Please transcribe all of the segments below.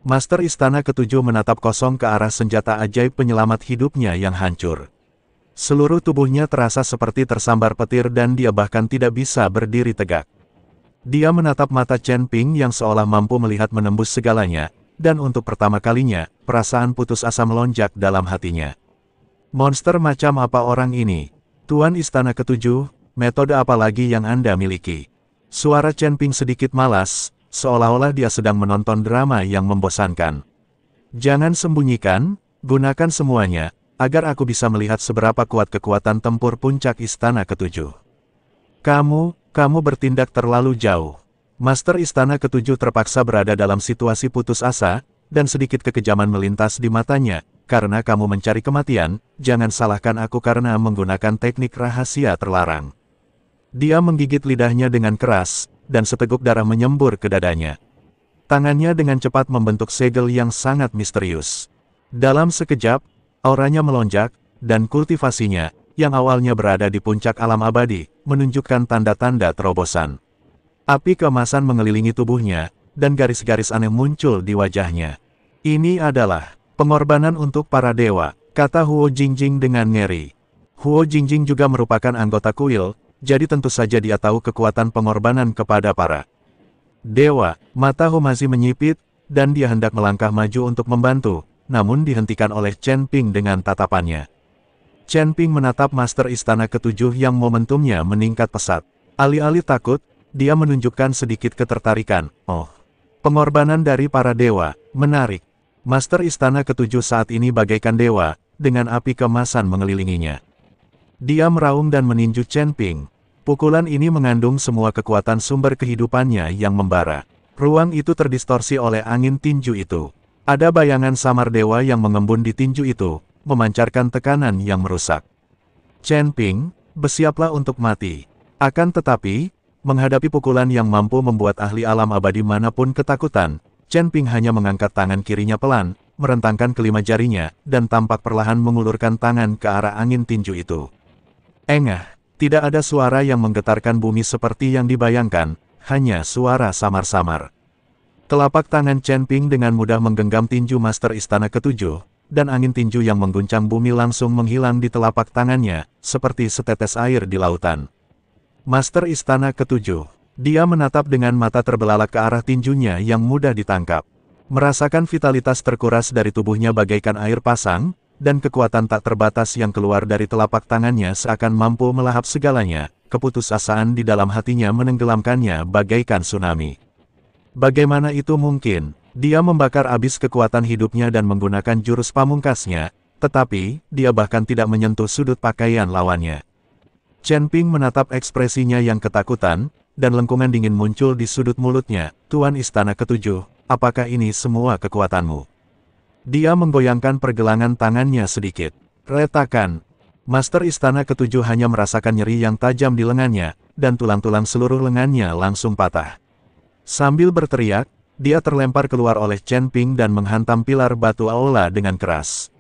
Master Istana Ketujuh menatap kosong ke arah senjata ajaib penyelamat hidupnya yang hancur. Seluruh tubuhnya terasa seperti tersambar petir dan dia bahkan tidak bisa berdiri tegak. Dia menatap mata Chen Ping yang seolah mampu melihat menembus segalanya, dan untuk pertama kalinya, perasaan putus asa melonjak dalam hatinya. Monster macam apa orang ini? Tuan Istana Ketujuh, metode apa lagi yang Anda miliki? Suara Chen Ping sedikit malas, seolah-olah dia sedang menonton drama yang membosankan. Jangan sembunyikan, gunakan semuanya, agar aku bisa melihat seberapa kuat kekuatan tempur puncak Istana Ketujuh. Kamu bertindak terlalu jauh. Master Istana Ketujuh terpaksa berada dalam situasi putus asa, dan sedikit kekejaman melintas di matanya, karena kamu mencari kematian, jangan salahkan aku karena menggunakan teknik rahasia terlarang. Dia menggigit lidahnya dengan keras, dan seteguk darah menyembur ke dadanya. Tangannya dengan cepat membentuk segel yang sangat misterius. Dalam sekejap, auranya melonjak, dan kultivasinya, yang awalnya berada di puncak alam abadi, menunjukkan tanda-tanda terobosan. Api keemasan mengelilingi tubuhnya, dan garis-garis aneh muncul di wajahnya. Ini adalah pengorbanan untuk para dewa, kata Huo Jingjing dengan ngeri. Huo Jingjing juga merupakan anggota kuil, jadi tentu saja dia tahu kekuatan pengorbanan kepada para dewa. Mata Humazi menyipit, dan dia hendak melangkah maju untuk membantu, namun dihentikan oleh Chen Ping dengan tatapannya. Chen Ping menatap Master Istana Ketujuh yang momentumnya meningkat pesat. Alih-alih takut, dia menunjukkan sedikit ketertarikan. Oh, pengorbanan dari para dewa, menarik. Master Istana Ketujuh saat ini bagaikan dewa, dengan api keemasan mengelilinginya. Dia meraung dan meninju Chen Ping. Pukulan ini mengandung semua kekuatan sumber kehidupannya yang membara. Ruang itu terdistorsi oleh angin tinju itu. Ada bayangan samar dewa yang mengembun di tinju itu, memancarkan tekanan yang merusak. Chen Ping, bersiaplah untuk mati. Akan tetapi, menghadapi pukulan yang mampu membuat ahli alam abadi manapun ketakutan, Chen Ping hanya mengangkat tangan kirinya pelan, merentangkan kelima jarinya, dan tampak perlahan mengulurkan tangan ke arah angin tinju itu. Engah, tidak ada suara yang menggetarkan bumi seperti yang dibayangkan, hanya suara samar-samar. Telapak tangan Chen Ping dengan mudah menggenggam tinju Master Istana Ketujuh, dan angin tinju yang mengguncang bumi langsung menghilang di telapak tangannya, seperti setetes air di lautan. Master Istana Ketujuh. Dia menatap dengan mata terbelalak ke arah tinjunya yang mudah ditangkap. Merasakan vitalitas terkuras dari tubuhnya bagaikan air pasang, dan kekuatan tak terbatas yang keluar dari telapak tangannya seakan mampu melahap segalanya, keputusasaan di dalam hatinya menenggelamkannya bagaikan tsunami. Bagaimana itu mungkin? Dia membakar habis kekuatan hidupnya dan menggunakan jurus pamungkasnya, tetapi, dia bahkan tidak menyentuh sudut pakaian lawannya. Chen Ping menatap ekspresinya yang ketakutan, dan lengkungan dingin muncul di sudut mulutnya. Tuan Istana Ketujuh, apakah ini semua kekuatanmu? Dia menggoyangkan pergelangan tangannya sedikit. Retakan. Master Istana Ketujuh hanya merasakan nyeri yang tajam di lengannya, dan tulang-tulang seluruh lengannya langsung patah. Sambil berteriak, dia terlempar keluar oleh Chen Ping dan menghantam pilar batu aula dengan keras.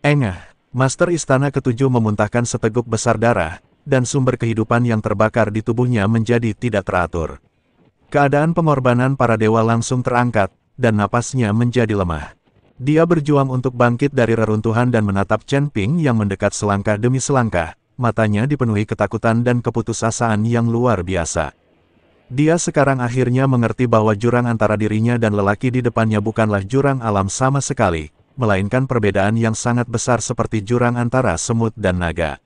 Engah, Master Istana Ketujuh memuntahkan seteguk besar darah, dan sumber kehidupan yang terbakar di tubuhnya menjadi tidak teratur. Keadaan pengorbanan para dewa langsung terangkat, dan napasnya menjadi lemah. Dia berjuang untuk bangkit dari reruntuhan dan menatap Chen Ping yang mendekat selangkah demi selangkah, matanya dipenuhi ketakutan dan keputusasaan yang luar biasa. Dia sekarang akhirnya mengerti bahwa jurang antara dirinya dan lelaki di depannya bukanlah jurang alam sama sekali, melainkan perbedaan yang sangat besar seperti jurang antara semut dan naga.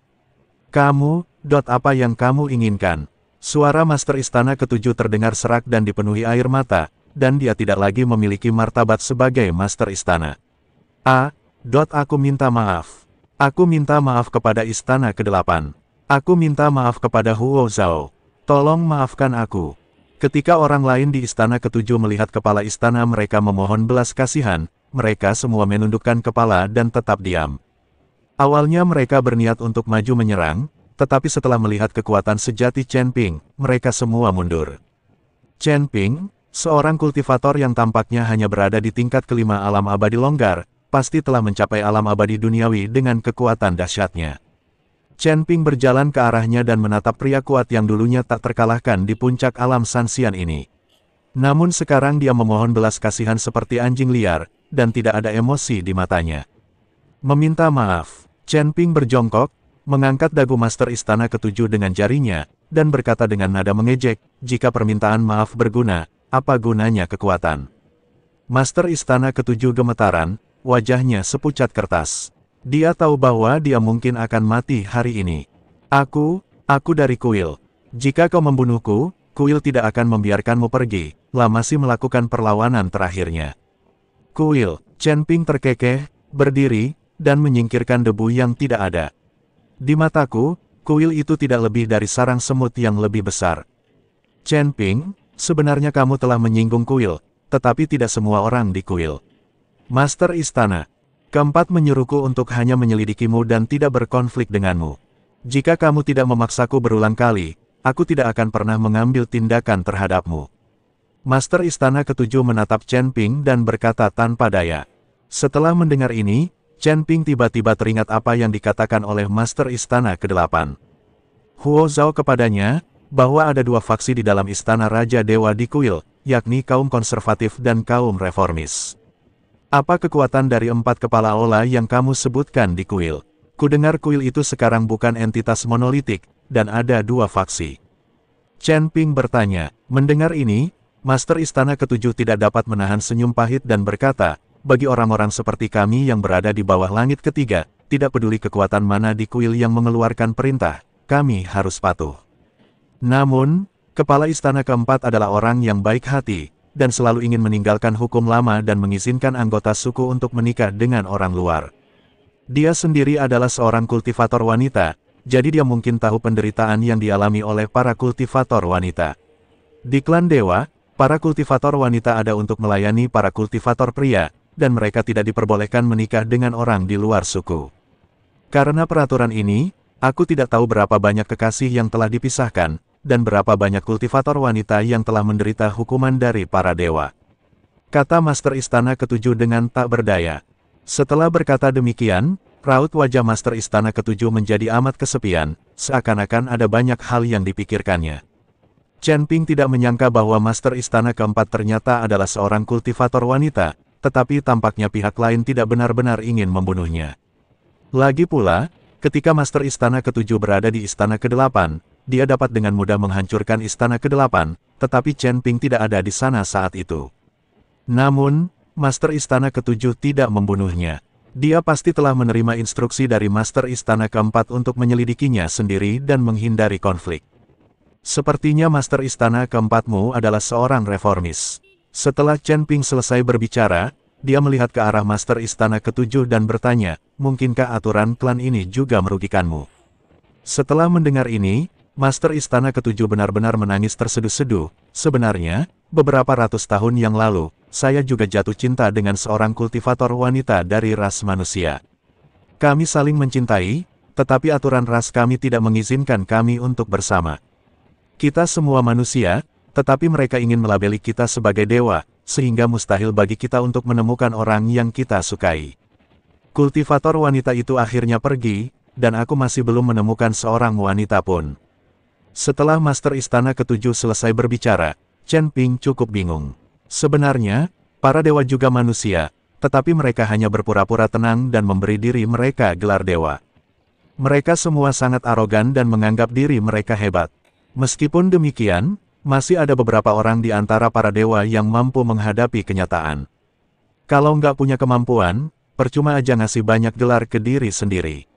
Apa yang kamu inginkan? Suara Master Istana Ketujuh terdengar serak dan dipenuhi air mata, dan dia tidak lagi memiliki martabat sebagai Master Istana. Aku minta maaf. Aku minta maaf kepada Istana ke-8. Aku minta maaf kepada Huo Zhao. Tolong maafkan aku. Ketika orang lain di Istana Ketujuh melihat kepala istana mereka memohon belas kasihan, mereka semua menundukkan kepala dan tetap diam. Awalnya mereka berniat untuk maju menyerang, tetapi setelah melihat kekuatan sejati Chen Ping, mereka semua mundur. Chen Ping, seorang kultivator yang tampaknya hanya berada di tingkat kelima alam abadi longgar, pasti telah mencapai alam abadi duniawi dengan kekuatan dahsyatnya. Chen Ping berjalan ke arahnya dan menatap pria kuat yang dulunya tak terkalahkan di puncak alam Sanxian ini. Namun sekarang dia memohon belas kasihan seperti anjing liar, dan tidak ada emosi di matanya. Meminta maaf. Chen Ping berjongkok, mengangkat dagu Master Istana Ketujuh dengan jarinya, dan berkata dengan nada mengejek, jika permintaan maaf berguna, apa gunanya kekuatan? Master Istana Ketujuh gemetaran, wajahnya sepucat kertas. Dia tahu bahwa dia mungkin akan mati hari ini. Aku dari kuil. Jika kau membunuhku, kuil tidak akan membiarkanmu pergi. Lah masih melakukan perlawanan terakhirnya. Kuil, Chen Ping terkekeh, berdiri, dan menyingkirkan debu yang tidak ada. Di mataku, kuil itu tidak lebih dari sarang semut yang lebih besar. Chen Ping, sebenarnya kamu telah menyinggung kuil, tetapi tidak semua orang di kuil. Master Istana Keempat menyuruhku untuk hanya menyelidikimu dan tidak berkonflik denganmu. Jika kamu tidak memaksaku berulang kali, aku tidak akan pernah mengambil tindakan terhadapmu. Master Istana Ketujuh menatap Chen Ping dan berkata tanpa daya. Setelah mendengar ini, Chen Ping tiba-tiba teringat apa yang dikatakan oleh Master Istana Kedelapan. Huo Zhao kepadanya, bahwa ada dua faksi di dalam Istana Raja Dewa di kuil, yakni kaum konservatif dan kaum reformis. Apa kekuatan dari 4 kepala ola yang kamu sebutkan di kuil? Kudengar kuil itu sekarang bukan entitas monolitik, dan ada dua faksi. Chen Ping bertanya. Mendengar ini, Master Istana Ketujuh tidak dapat menahan senyum pahit dan berkata, bagi orang-orang seperti kami yang berada di bawah langit ketiga, tidak peduli kekuatan mana di kuil yang mengeluarkan perintah, kami harus patuh. Namun, kepala istana keempat adalah orang yang baik hati, dan selalu ingin meninggalkan hukum lama dan mengizinkan anggota suku untuk menikah dengan orang luar. Dia sendiri adalah seorang kultivator wanita, jadi dia mungkin tahu penderitaan yang dialami oleh para kultivator wanita. Di klan dewa, para kultivator wanita ada untuk melayani para kultivator pria, dan mereka tidak diperbolehkan menikah dengan orang di luar suku. Karena peraturan ini, aku tidak tahu berapa banyak kekasih yang telah dipisahkan, dan berapa banyak kultivator wanita yang telah menderita hukuman dari para dewa. Kata Master Istana Ketujuh dengan tak berdaya. Setelah berkata demikian, raut wajah Master Istana Ketujuh menjadi amat kesepian, seakan-akan ada banyak hal yang dipikirkannya. Chen Ping tidak menyangka bahwa Master Istana keempat ternyata adalah seorang kultivator wanita, tetapi tampaknya pihak lain tidak benar-benar ingin membunuhnya. Lagi pula, ketika Master Istana Ketujuh berada di Istana Kedelapan, dia dapat dengan mudah menghancurkan Istana Kedelapan, tetapi Chen Ping tidak ada di sana saat itu. Namun, Master Istana Ketujuh tidak membunuhnya. Dia pasti telah menerima instruksi dari Master Istana Keempat untuk menyelidikinya sendiri dan menghindari konflik. Sepertinya Master Istana Keempatmu adalah seorang reformis. Setelah Chen Ping selesai berbicara, dia melihat ke arah Master Istana Ketujuh dan bertanya, mungkinkah aturan klan ini juga merugikanmu? Setelah mendengar ini, Master Istana Ketujuh benar-benar menangis terseduh-seduh. Sebenarnya, beberapa ratus tahun yang lalu, saya juga jatuh cinta dengan seorang kultivator wanita dari ras manusia. Kami saling mencintai, tetapi aturan ras kami tidak mengizinkan kami untuk bersama. Kita semua manusia, tetapi mereka ingin melabeli kita sebagai dewa, sehingga mustahil bagi kita untuk menemukan orang yang kita sukai. Kultivator wanita itu akhirnya pergi, dan aku masih belum menemukan seorang wanita pun. Setelah Master Istana Ketujuh selesai berbicara, Chen Ping cukup bingung. Sebenarnya, para dewa juga manusia, tetapi mereka hanya berpura-pura tenang dan memberi diri mereka gelar dewa. Mereka semua sangat arogan dan menganggap diri mereka hebat. Meskipun demikian, masih ada beberapa orang di antara para dewa yang mampu menghadapi kenyataan. Kalau nggak punya kemampuan, percuma aja ngasih banyak gelar ke diri sendiri.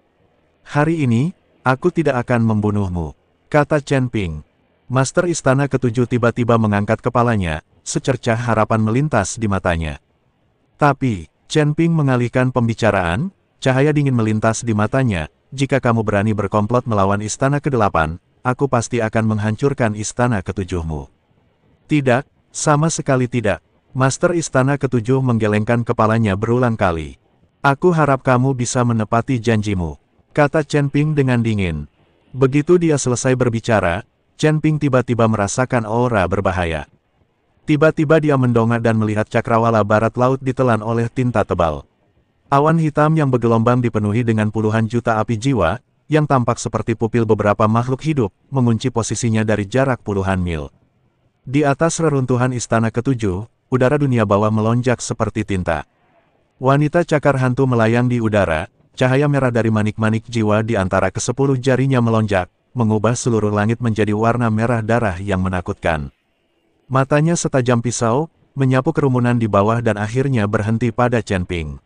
Hari ini, aku tidak akan membunuhmu, kata Chen Ping. Master Istana Ketujuh tiba-tiba mengangkat kepalanya, secercah harapan melintas di matanya. Tapi, Chen Ping mengalihkan pembicaraan, cahaya dingin melintas di matanya, jika kamu berani berkomplot melawan Istana Kedelapan, aku pasti akan menghancurkan Istana Ketujuhmu. Tidak, sama sekali tidak. Master Istana Ketujuh menggelengkan kepalanya berulang kali. Aku harap kamu bisa menepati janjimu, kata Chen Ping dengan dingin. Begitu dia selesai berbicara, Chen Ping tiba-tiba merasakan aura berbahaya. Tiba-tiba dia mendongak dan melihat cakrawala barat laut ditelan oleh tinta tebal. Awan hitam yang bergelombang dipenuhi dengan puluhan juta api jiwa, yang tampak seperti pupil beberapa makhluk hidup, mengunci posisinya dari jarak puluhan mil. Di atas reruntuhan istana ketujuh, udara dunia bawah melonjak seperti tinta. Wanita cakar hantu melayang di udara, cahaya merah dari manik-manik jiwa di antara ke-10 jarinya melonjak, mengubah seluruh langit menjadi warna merah darah yang menakutkan. Matanya setajam pisau, menyapu kerumunan di bawah dan akhirnya berhenti pada Chen Ping.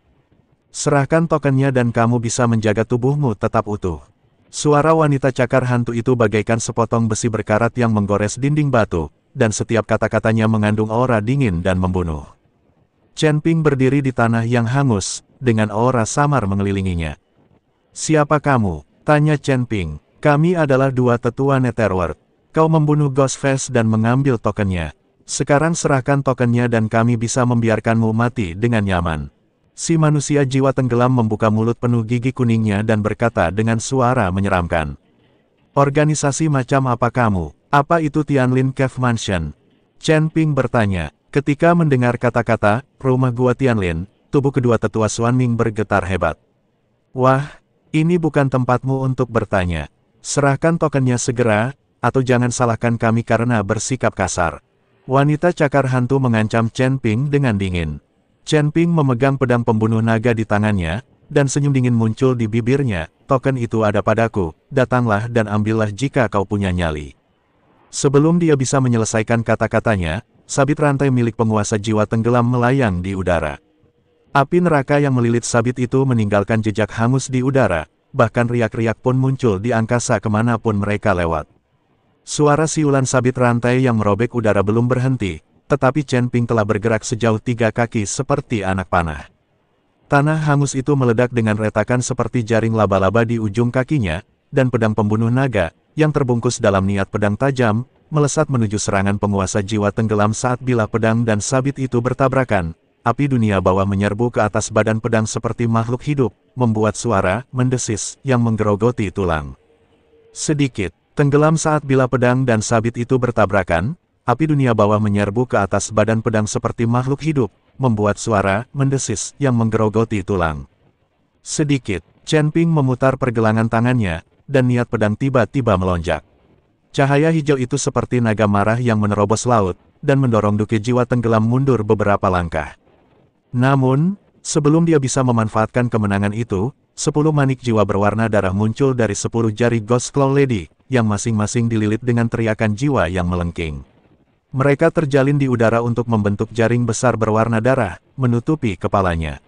Serahkan tokennya dan kamu bisa menjaga tubuhmu tetap utuh. Suara wanita cakar hantu itu bagaikan sepotong besi berkarat yang menggores dinding batu, dan setiap kata-katanya mengandung aura dingin dan membunuh. Chen Ping berdiri di tanah yang hangus, dengan aura samar mengelilinginya. "Siapa kamu?" tanya Chen Ping. "Kami adalah dua tetua Netherworld. Kau membunuh Ghostface dan mengambil tokennya. Sekarang serahkan tokennya dan kami bisa membiarkanmu mati dengan nyaman." Si manusia jiwa tenggelam membuka mulut penuh gigi kuningnya dan berkata dengan suara menyeramkan. "Organisasi macam apa kamu? Apa itu Tianlin Cave Mansion?" Chen Ping bertanya. Ketika mendengar kata-kata, "rumah gua Tianlin", tubuh kedua tetua Xuanming bergetar hebat. "Wah, ini bukan tempatmu untuk bertanya. Serahkan tokennya segera, atau jangan salahkan kami karena bersikap kasar." Wanita cakar hantu mengancam Chen Ping dengan dingin. Chen Ping memegang pedang pembunuh naga di tangannya, dan senyum dingin muncul di bibirnya. "Token itu ada padaku, datanglah dan ambillah jika kau punya nyali." Sebelum dia bisa menyelesaikan kata-katanya, sabit rantai milik penguasa jiwa tenggelam melayang di udara. Api neraka yang melilit sabit itu meninggalkan jejak hangus di udara, bahkan riak-riak pun muncul di angkasa kemanapun mereka lewat. Suara siulan sabit rantai yang merobek udara belum berhenti, tetapi Chen Ping telah bergerak sejauh 3 kaki seperti anak panah. Tanah hangus itu meledak dengan retakan seperti jaring laba-laba di ujung kakinya, dan pedang pembunuh naga, yang terbungkus dalam niat pedang tajam, melesat menuju serangan penguasa jiwa tenggelam saat bilah pedang dan sabit itu bertabrakan. Api dunia bawah menyerbu ke atas badan pedang seperti makhluk hidup, membuat suara mendesis yang menggerogoti tulang. Sedikit tenggelam saat bilah pedang dan sabit itu bertabrakan, api dunia bawah menyerbu ke atas badan pedang seperti makhluk hidup, membuat suara mendesis yang menggerogoti tulang. Sedikit, Chen Ping memutar pergelangan tangannya, dan niat pedang tiba-tiba melonjak. Cahaya hijau itu seperti naga marah yang menerobos laut, dan mendorong duke jiwa tenggelam mundur beberapa langkah. Namun, sebelum dia bisa memanfaatkan kemenangan itu, 10 manik jiwa berwarna darah muncul dari 10 jari Ghost Claw Lady, yang masing-masing dililit dengan teriakan jiwa yang melengking. Mereka terjalin di udara untuk membentuk jaring besar berwarna darah, menutupi kepalanya.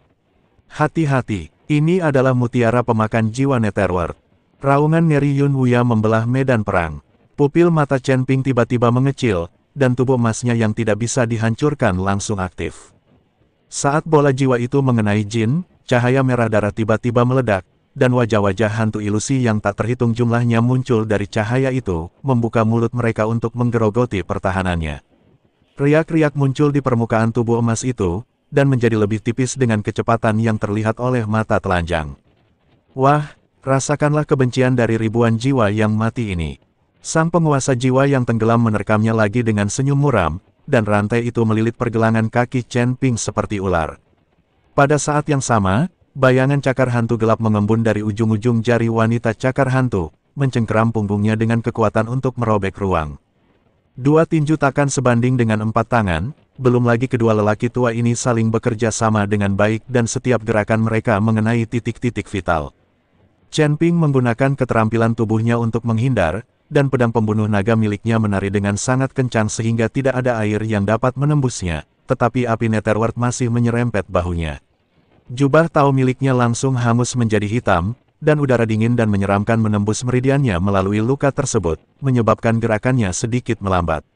"Hati-hati, ini adalah mutiara pemakan jiwa Netherworld." Raungan Ngeri Yun Wuya membelah medan perang. Pupil mata Chen Ping tiba-tiba mengecil, dan tubuh emasnya yang tidak bisa dihancurkan langsung aktif. Saat bola jiwa itu mengenai Jin, cahaya merah darah tiba-tiba meledak, dan wajah-wajah hantu ilusi yang tak terhitung jumlahnya muncul dari cahaya itu, membuka mulut mereka untuk menggerogoti pertahanannya. Riak-riak muncul di permukaan tubuh emas itu, dan menjadi lebih tipis dengan kecepatan yang terlihat oleh mata telanjang. "Wah, rasakanlah kebencian dari ribuan jiwa yang mati ini." Sang penguasa jiwa yang tenggelam menerkamnya lagi dengan senyum muram, dan rantai itu melilit pergelangan kaki Chen Ping seperti ular. Pada saat yang sama, bayangan cakar hantu gelap mengembun dari ujung-ujung jari wanita cakar hantu, mencengkeram punggungnya dengan kekuatan untuk merobek ruang. 2 tinju takkan sebanding dengan 4 tangan, belum lagi kedua lelaki tua ini saling bekerja sama dengan baik dan setiap gerakan mereka mengenai titik-titik vital. Chen Ping menggunakan keterampilan tubuhnya untuk menghindar, dan pedang pembunuh naga miliknya menari dengan sangat kencang sehingga tidak ada air yang dapat menembusnya, tetapi api Netherworld masih menyerempet bahunya. Jubah Tao miliknya langsung hangus menjadi hitam, dan udara dingin dan menyeramkan menembus meridiannya melalui luka tersebut, menyebabkan gerakannya sedikit melambat.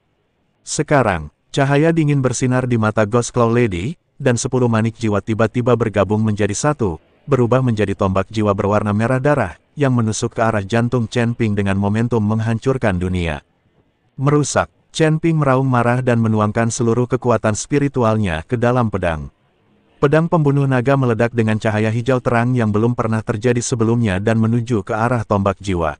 Sekarang, cahaya dingin bersinar di mata Ghost Claw Lady, dan 10 manik jiwa tiba-tiba bergabung menjadi satu, berubah menjadi tombak jiwa berwarna merah darah, yang menusuk ke arah jantung Chen Ping dengan momentum menghancurkan dunia. Merusak, Chen Ping meraung marah dan menuangkan seluruh kekuatan spiritualnya ke dalam pedang. Pedang pembunuh naga meledak dengan cahaya hijau terang yang belum pernah terjadi sebelumnya dan menuju ke arah tombak jiwa.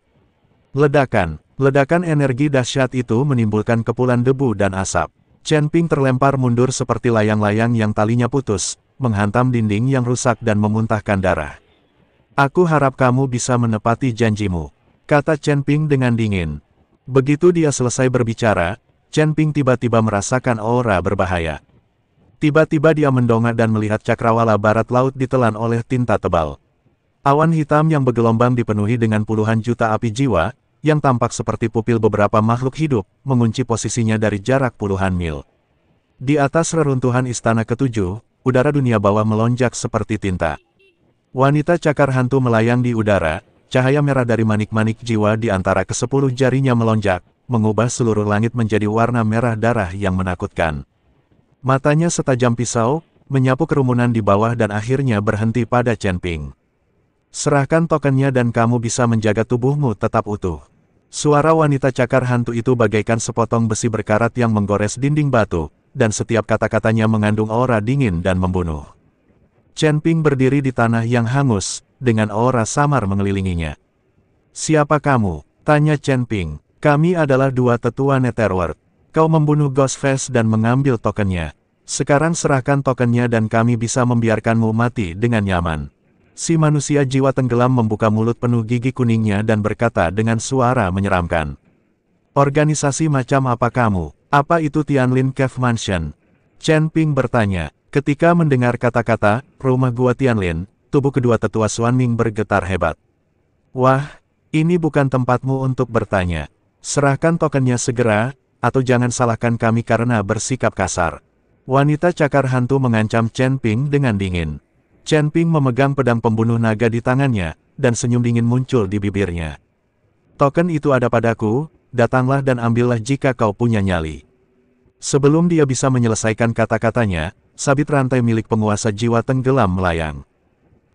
Ledakan energi dahsyat itu menimbulkan kepulan debu dan asap. Chen Ping terlempar mundur seperti layang-layang yang talinya putus, menghantam dinding yang rusak dan memuntahkan darah. "Aku harap kamu bisa menepati janjimu," kata Chen Ping dengan dingin. Begitu dia selesai berbicara, Chen Ping tiba-tiba merasakan aura berbahaya. Tiba-tiba dia mendongak dan melihat cakrawala barat laut ditelan oleh tinta tebal. Awan hitam yang bergelombang dipenuhi dengan puluhan juta api jiwa, yang tampak seperti pupil beberapa makhluk hidup, mengunci posisinya dari jarak puluhan mil. Di atas reruntuhan istana ketujuh, udara dunia bawah melonjak seperti tinta. Wanita cakar hantu melayang di udara, cahaya merah dari manik-manik jiwa di antara ke-10 jarinya melonjak, mengubah seluruh langit menjadi warna merah darah yang menakutkan. Matanya setajam pisau, menyapu kerumunan di bawah dan akhirnya berhenti pada Chen Ping. Serahkan tokennya dan kamu bisa menjaga tubuhmu tetap utuh. Suara wanita cakar hantu itu bagaikan sepotong besi berkarat yang menggores dinding batu, dan setiap kata-katanya mengandung aura dingin dan membunuh. Chen Ping berdiri di tanah yang hangus, dengan aura samar mengelilinginya. Siapa kamu? Tanya Chen Ping. Kami adalah dua tetua Netherworld. Kau membunuh Ghostface dan mengambil tokennya. Sekarang serahkan tokennya dan kami bisa membiarkanmu mati dengan nyaman. Si manusia jiwa tenggelam membuka mulut penuh gigi kuningnya dan berkata dengan suara menyeramkan. Organisasi macam apa kamu? Apa itu Tianlin Cave Mansion? Chen Ping bertanya. Ketika mendengar kata-kata, rumah gua Tianlin, tubuh kedua tetua Xuanming bergetar hebat. Wah, ini bukan tempatmu untuk bertanya. Serahkan tokennya segera, atau jangan salahkan kami karena bersikap kasar. Wanita cakar hantu mengancam Chen Ping dengan dingin. Chen Ping memegang pedang pembunuh naga di tangannya, dan senyum dingin muncul di bibirnya. Token itu ada padaku, datanglah dan ambillah jika kau punya nyali. Sebelum dia bisa menyelesaikan kata-katanya, sabit rantai milik penguasa jiwa tenggelam melayang.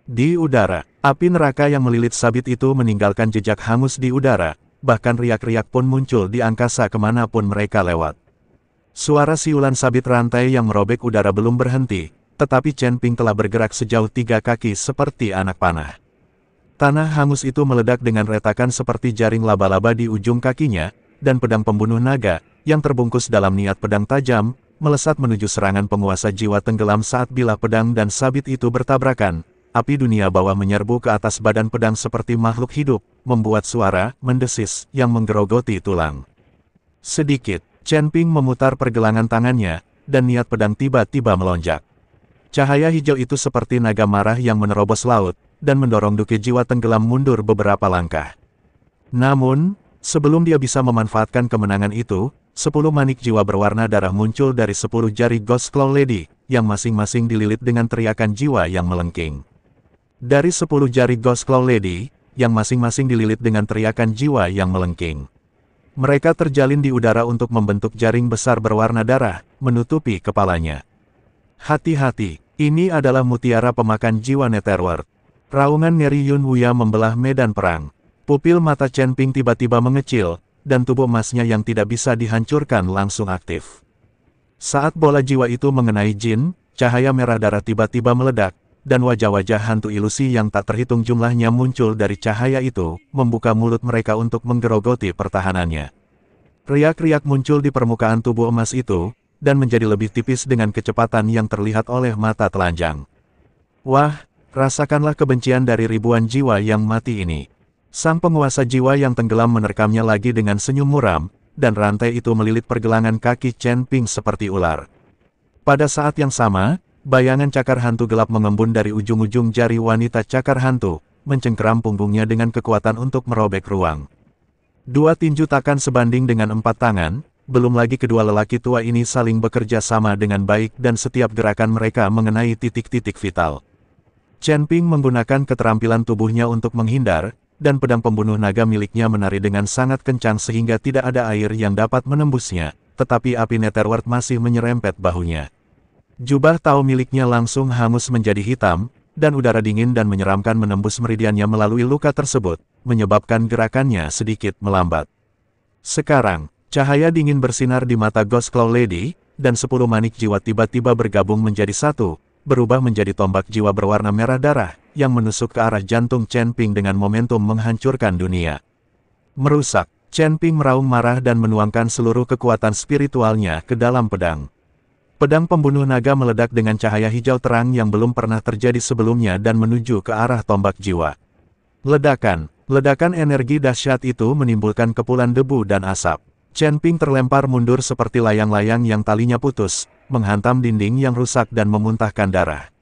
Di udara, api neraka yang melilit sabit itu meninggalkan jejak hangus di udara, bahkan riak-riak pun muncul di angkasa kemanapun mereka lewat. Suara siulan sabit rantai yang merobek udara belum berhenti, tetapi Chen Ping telah bergerak sejauh 3 kaki seperti anak panah. Tanah hangus itu meledak dengan retakan seperti jaring laba-laba di ujung kakinya, dan pedang pembunuh naga, yang terbungkus dalam niat pedang tajam, melesat menuju serangan penguasa jiwa tenggelam saat bilah pedang dan sabit itu bertabrakan. Api dunia bawah menyerbu ke atas badan pedang seperti makhluk hidup, membuat suara mendesis yang menggerogoti tulang. Sedikit, Chen Ping memutar pergelangan tangannya, dan niat pedang tiba-tiba melonjak. Cahaya hijau itu seperti naga marah yang menerobos laut, dan mendorong duke jiwa tenggelam mundur beberapa langkah. Namun, sebelum dia bisa memanfaatkan kemenangan itu, 10 manik jiwa berwarna darah muncul dari 10 jari Ghost Claw Lady, yang masing-masing dililit dengan teriakan jiwa yang melengking. Dari 10 jari Ghost Claw Lady, yang masing-masing dililit dengan teriakan jiwa yang melengking. Mereka terjalin di udara untuk membentuk jaring besar berwarna darah, menutupi kepalanya. Hati-hati, ini adalah mutiara pemakan jiwa Netherworld. Raungan Ngeri Yun Wuya membelah medan perang. Pupil mata Chen Ping tiba-tiba mengecil, dan tubuh emasnya yang tidak bisa dihancurkan langsung aktif. Saat bola jiwa itu mengenai Jin, cahaya merah darah tiba-tiba meledak, dan wajah-wajah hantu ilusi yang tak terhitung jumlahnya muncul dari cahaya itu, membuka mulut mereka untuk menggerogoti pertahanannya. Riak-riak muncul di permukaan tubuh emas itu, dan menjadi lebih tipis dengan kecepatan yang terlihat oleh mata telanjang. Wah, rasakanlah kebencian dari ribuan jiwa yang mati ini. Sang penguasa jiwa yang tenggelam menerkamnya lagi dengan senyum muram, dan rantai itu melilit pergelangan kaki Chen Ping seperti ular. Pada saat yang sama, bayangan cakar hantu gelap mengembun dari ujung-ujung jari wanita cakar hantu, mencengkeram punggungnya dengan kekuatan untuk merobek ruang. 2 tinju takkan sebanding dengan 4 tangan, belum lagi kedua lelaki tua ini saling bekerja sama dengan baik dan setiap gerakan mereka mengenai titik-titik vital. Chen Ping menggunakan keterampilan tubuhnya untuk menghindar, dan pedang pembunuh naga miliknya menari dengan sangat kencang sehingga tidak ada air yang dapat menembusnya, tetapi api Netherworld masih menyerempet bahunya. Jubah Tao miliknya langsung hangus menjadi hitam, dan udara dingin dan menyeramkan menembus meridiannya melalui luka tersebut, menyebabkan gerakannya sedikit melambat. Sekarang, cahaya dingin bersinar di mata Ghost Claw Lady, dan 10 manik jiwa tiba-tiba bergabung menjadi satu, berubah menjadi tombak jiwa berwarna merah darah, yang menusuk ke arah jantung Chen Ping dengan momentum menghancurkan dunia. Merusak, Chen Ping meraung marah dan menuangkan seluruh kekuatan spiritualnya ke dalam pedang. Pedang pembunuh naga meledak dengan cahaya hijau terang yang belum pernah terjadi sebelumnya dan menuju ke arah tombak jiwa. Ledakan energi dahsyat itu menimbulkan kepulan debu dan asap. Chen Ping terlempar mundur seperti layang-layang yang talinya putus, menghantam dinding yang rusak dan memuntahkan darah.